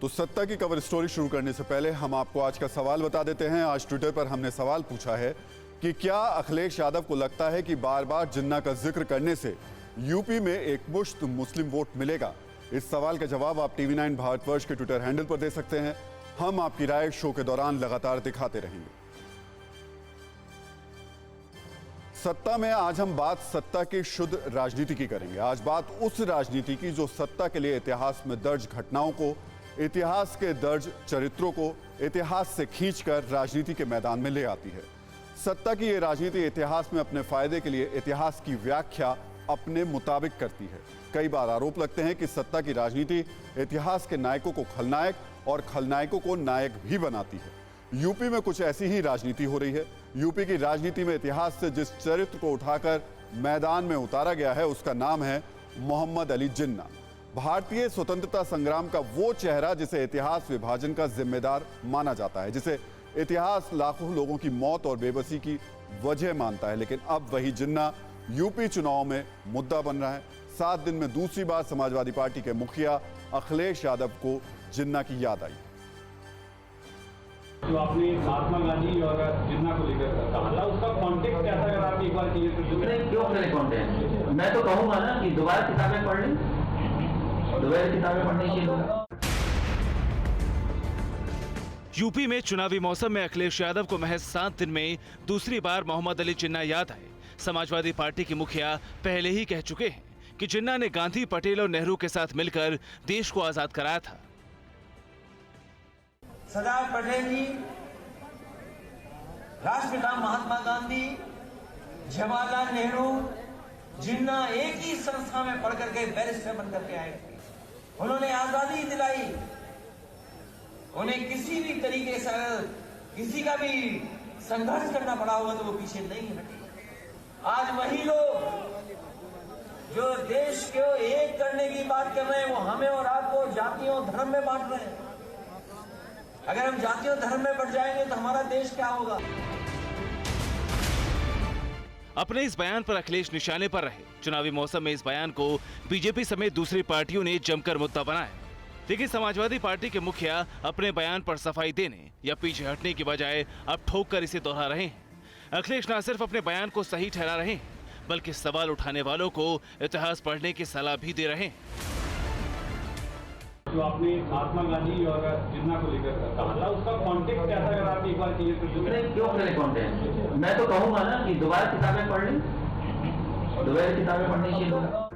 तो सत्ता की कवर स्टोरी शुरू करने से पहले हम आपको आज का सवाल बता देते हैं। आज ट्विटर पर हमने सवाल पूछा है कि क्या अखिलेश यादव को लगता है कि बार बार जिन्ना का जिक्र करने से यूपी में एक मुश्त मुस्लिम वोट मिलेगा? इस सवाल का जवाब आप TV9 भारतवर्ष के ट्विटर हैंडल पर दे सकते हैं। हम आपकी राय शो के दौरान लगातार दिखाते रहेंगे। सत्ता में आज हम बात सत्ता की शुद्ध राजनीति की करेंगे। आज बात उस राजनीति की जो सत्ता के लिए इतिहास में दर्ज घटनाओं को, इतिहास के दर्ज चरित्रों को इतिहास से खींचकर राजनीति के मैदान में ले आती है। सत्ता की यह राजनीति इतिहास में अपने फायदे के लिए इतिहास की व्याख्या अपने मुताबिक करती है। कई बार आरोप लगते हैं कि सत्ता की राजनीति इतिहास के नायकों को खलनायक और खलनायकों को नायक भी बनाती है। यूपी में कुछ ऐसी ही राजनीति हो रही है। यूपी की राजनीति में इतिहास से जिस चरित्र को उठाकर मैदान में उतारा गया है उसका नाम है मोहम्मद अली जिन्ना। भारतीय स्वतंत्रता संग्राम का वो चेहरा जिसे इतिहास विभाजन का जिम्मेदार माना जाता है, जिसे इतिहास लाखों लोगों की मौत और बेबसी की वजह मानता है। लेकिन अब वही जिन्ना यूपी चुनाव में मुद्दा बन रहा है। 7 दिन में दूसरी बार समाजवादी पार्टी के मुखिया अखिलेश यादव को जिन्ना की याद आई। जो आपने महात्मा गांधी और जिन्ना को लेकर कहा, उसका कॉन्टेक्स्ट क्या था? अगर आप एक बार क्यों करें कॉन्टेक्स्ट? मैं तो कहूंगा ना कि दोबारा किताबें पढ़ लें, दोबारा किताबें पढ़ने चाहिए। यूपी में चुनावी मौसम में अखिलेश यादव को महज 7 दिन में दूसरी बार मोहम्मद अली जिन्ना याद आए। समाजवादी पार्टी के मुखिया पहले ही कह चुके हैं कि जिन्ना ने गांधी, पटेल और नेहरू के साथ मिलकर देश को आजाद कराया था। सरदार पटेल जी, राष्ट्रपिता महात्मा गांधी, जवाहरलाल नेहरू, जिन्ना एक ही संस्था में पढ़ करके बैरिस्टर बनकर के आए। उन्होंने आजादी दिलाई। उन्हें किसी भी तरीके से किसी का भी संघर्ष करना पड़ा होगा तो वो पीछे नहीं हटे। आज वही लोग जो देश को एक करने की बात कर रहे हैं, वो हमें और आपको जातियों धर्म में बांट रहे हैं। अगर हम जातियों धर्म में बढ़ जाएंगे तो हमारा देश क्या होगा? अपने इस बयान पर अखिलेश निशाने पर रहे। चुनावी मौसम में इस बयान को बीजेपी समेत दूसरी पार्टियों ने जमकर मुद्दा बनाया। लेकिन समाजवादी पार्टी के मुखिया अपने बयान पर सफाई देने या पीछे हटने की बजाय अब ठोक कर इसे दोहरा रहे हैं। अखिलेश न सिर्फ अपने बयान को सही ठहरा रहे हैं, बल्कि सवाल उठाने वालों को इतिहास पढ़ने की सलाह भी दे रहे हैं। जो आपने महात्मा गांधी और जिन्ना को लेकर कहा, उसका कॉन्टेक्स्ट क्या था? अगर आप एक बार क्यों करें कॉन्टेक्स्ट? मैं तो कहूंगा ना कि दोबारा किताबें पढ़ लें, दोबारा किताबें पढ़ने चाहिए।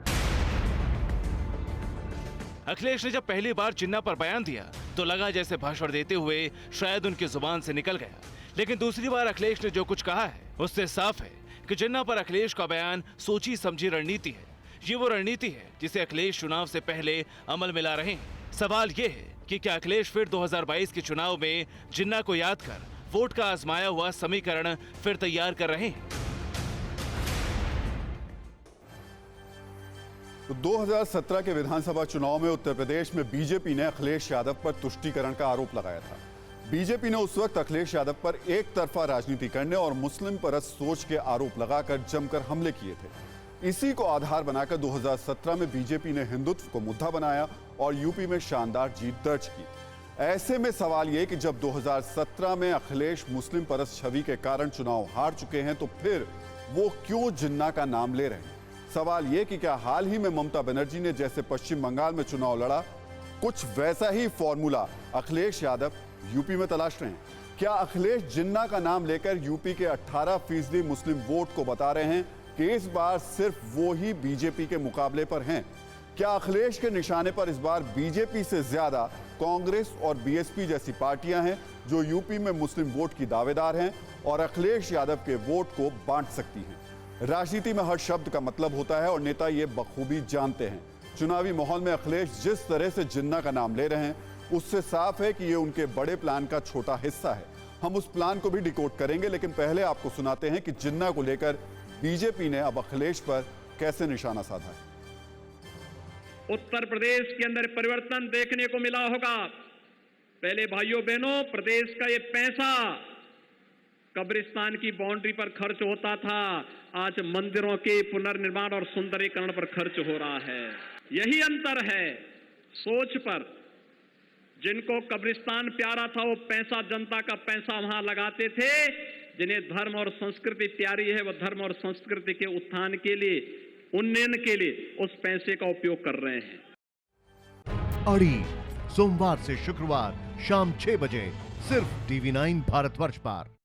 अखिलेश ने जब पहली बार जिन्ना पर बयान दिया तो लगा जैसे भाषण देते हुए शायद उनकी जुबान से निकल गया। लेकिन दूसरी बार अखिलेश ने जो कुछ कहा है उससे साफ है कि जिन्ना पर अखिलेश का बयान सोची समझी रणनीति है। ये वो रणनीति है जिसे अखिलेश चुनाव से पहले अमल में ला रहे हैं। सवाल ये है कि क्या अखिलेश फिर 2022 के चुनाव में जिन्ना को याद कर वोट का आजमाया हुआ समीकरण फिर तैयार कर रहे हैं? तो 2017 के विधानसभा चुनाव में उत्तर प्रदेश में बीजेपी ने अखिलेश यादव पर तुष्टीकरण का आरोप लगाया था। बीजेपी ने उस वक्त अखिलेश यादव पर एक तरफा राजनीति करने और मुस्लिम परस्त सोच के आरोप लगाकर जमकर हमले किए थे। इसी को आधार बनाकर 2017 में बीजेपी ने हिंदुत्व को मुद्दा बनाया और यूपी में शानदार जीत दर्ज की। ऐसे में सवाल यह कि जब 2017 में अखिलेश मुस्लिम परस्त छवि के कारण चुनाव हार चुके हैं तो फिर वो क्यों जिन्ना का नाम ले रहे हैं? सवाल यह कि क्या हाल ही में ममता बनर्जी ने जैसे पश्चिम बंगाल में चुनाव लड़ा, कुछ वैसा ही फॉर्मूला अखिलेश यादव यूपी में तलाश रहे हैं? क्या अखिलेश जिन्ना का नाम लेकर यूपी के 18% मुस्लिम वोट को बता रहे हैं कि इस बार सिर्फ वो ही बीजेपी के मुकाबले पर हैं? क्या अखिलेश के निशाने पर इस बार बीजेपी से ज्यादा कांग्रेस और बीएसपी जैसी पार्टियां हैं जो यूपी में मुस्लिम वोट की दावेदार हैं और अखिलेश यादव के वोट को बांट सकती हैं? राजनीति में हर शब्द का मतलब होता है और नेता ये बखूबी जानते हैं। चुनावी माहौल में अखिलेश जिस तरह से जिन्ना का नाम ले रहे हैं उससे साफ है कि ये उनके बड़े प्लान का छोटा हिस्सा है। हम उस प्लान को भी डिकोड करेंगे, लेकिन पहले आपको सुनाते हैं कि जिन्ना को लेकर बीजेपी ने अब अखिलेश पर कैसे निशाना साधा है। उत्तर प्रदेश के अंदर परिवर्तन देखने को मिला होगा। पहले भाइयों बहनों, प्रदेश का ये पैसा कब्रिस्तान की बाउंड्री पर खर्च होता था, आज मंदिरों के पुनर्निर्माण और सुंदरीकरण पर खर्च हो रहा है। यही अंतर है सोच पर। जिनको कब्रिस्तान प्यारा था वो पैसा, जनता का पैसा वहां लगाते थे। जिन्हें धर्म और संस्कृति प्यारी है वो धर्म और संस्कृति के उत्थान के लिए, उन्नयन के लिए उस पैसे का उपयोग कर रहे हैं। अड़ी सोमवार से शुक्रवार शाम 6 बजे सिर्फ TV9 भारतवर्ष पर।